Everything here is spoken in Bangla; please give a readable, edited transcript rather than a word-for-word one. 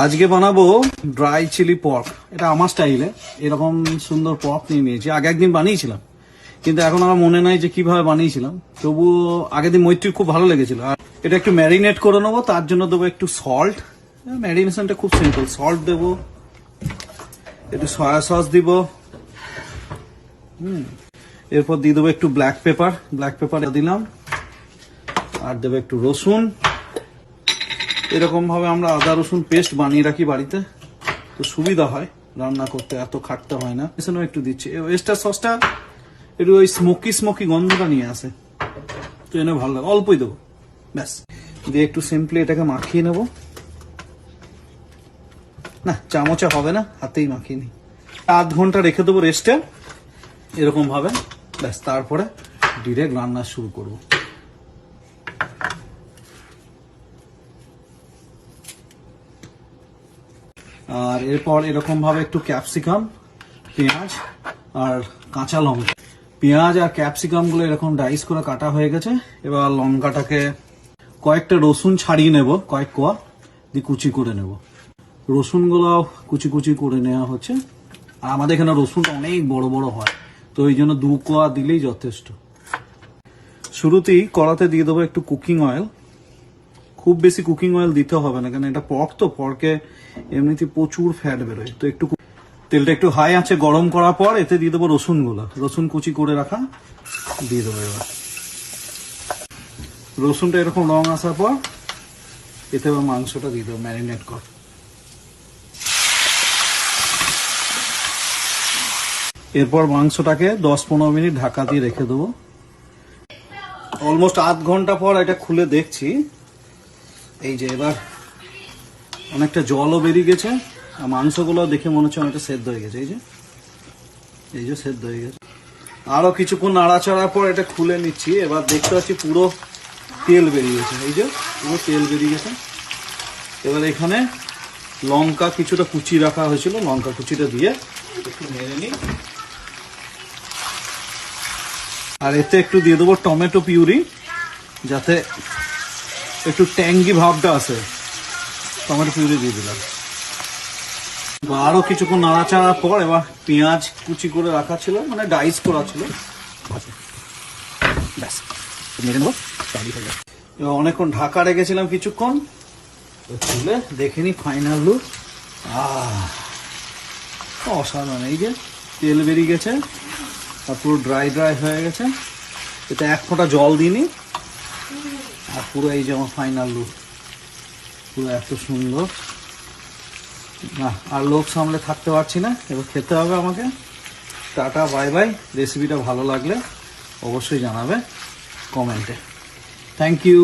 আজকে বানাবো ড্রাই চিলি পর্ক। এটা আমার স্টাইলে এরকম সুন্দর পর্ক নিয়ে নিয়েছি। আগে একদিন বানিয়েছিলাম, কিন্তু এখন আমার মনে নাই যে কিভাবে বানিয়েছিলাম। তবুও আগের দিন মৈত্রীর খুব ভালো লেগেছিল। আর এটা একটু ম্যারিনেট করে নেবো, তার জন্য দেবো একটু সল্ট। ম্যারিনেশনটা খুব সিম্পল, সল্ট দেবো, একটু সয়া সস দিব, এরপর দিয়ে দেবো একটু ব্ল্যাক পেপার দিলাম, আর দেবো একটু রসুন। এরকম ভাবে আমরা আদা রসুন পেস্ট বানিয়ে রাখি বাড়িতে, তো সুবিধা হয় রান্না করতে, এত খাটতে হয় না। এখানেও একটু দিচ্ছি। ওয়েস্টার সসটা একটু ওই স্মোকি গন্ধটা নিয়ে আসে, তো এনে ভালো লাগে। অল্পই দেবো, ব্যাস। দিয়ে একটু সিম্পলি এটাকে মাখিয়ে নেব। না, চামচে হবে না, হাতেই মাখিয়ে নিই। আধ ঘন্টা রেখে দেবো রেস্টে এরকম ভাবে, ব্যাস। তারপরে ডিরেক্ট রান্না শুরু করব। আর এরপর এরকম ভাবে একটু ক্যাপসিকাম, পেঁয়াজ আর কাঁচা লঙ্কা, পেঁয়াজ আর ক্যাপসিকাম গুলো এরকম ডাইস করে কাটা হয়ে গেছে। এবার লঙ্কাটাকে, কয়েকটা রসুন ছাড়িয়ে নেব, কয়েক কোয়া দিয়ে কুচি করে নেব। রসুন গুলো কুচি কুচি করে নেওয়া হচ্ছে। আর আমাদের এখানে রসুনটা অনেক বড় বড় হয়, তো এই জন্য 2 কোয়া দিলেই যথেষ্ট। শুরুতেই কড়াতে দিয়ে দেবো একটু কুকিং অয়েল। খুব বেশি কুকিং অয়েল দিতে হবে না, কারণ এটা পর্ক, তো পর্কে এমনিতে প্রচুর ফ্যাট বেরোয়। তো একটু তেলটা একটু হাই আছে গরম করার পর এতে দিয়ে দেবো রসুন কুচি করে রাখা দিয়ে দেবো। এবার রসুনটা এরকম রং আসার পর এতে এবার মাংসটা দিয়ে দেবো ম্যারিনেট কর। এরপর মাংসটাকে 10-15 মিনিট ঢাকা দিয়ে রেখে দেবো। অলমোস্ট আধ ঘন্টা পর এটা খুলে দেখছি, এই যে এবার অনেকটা জলও বেরিয়ে গেছে, আর মাংসগুলো দেখে মনে হচ্ছে অনেকটা সেদ্ধ হয়ে গেছে। এই যে সেদ্ধ হয়ে গেছে। আরো কিছুক্ষণ নাড়াচাড়ার পর এটা খুলে নিচ্ছি। এবার দেখতে পাচ্ছি পুরো তেল বেরিয়ে গেছে, এই যে পুরো তেল বেরিয়ে গেছে। এবার এখানে লঙ্কা কিছুটা কুচি রাখা হয়েছিল, লঙ্কা কুচিটা দিয়ে একটু নেড়ে নিই। আর এতে একটু দিয়ে দেবো টমেটো পিউরি, যাতে একটু ট্যাঙ্গি ভাবটা আসে। টমেটো পিউরি দিয়ে দিলাম। আরো কিছুক্ষণ নাড়াচাড়ার পর এবার পেঁয়াজ কুচি করে রাখা ছিল, মানে ডাইস করা ছিল, ব্যাস নেড়ে নেবো। এবার অনেকক্ষণ ঢাকা রেখেছিলাম কিছুক্ষণ, তুলে দেখে নি ফাইনাল লুক। অসাধারণ। এই যে তেল বেরিয়ে গেছে আর পুরো ড্রাই হয়ে গেছে। এটা 1 ফোঁটা জল দিইনি। আর পুরো এই যে আমার ফাইনাল লুক, পুরো এত সুন্দর। না, আর লোক সামলে থাকতে পারছি না, এবার খেতে হবে আমাকে। Tata, bye bye. রেসিপিটা ভালো লাগলে অবশ্যই জানাবে কমেন্টে। Thank you.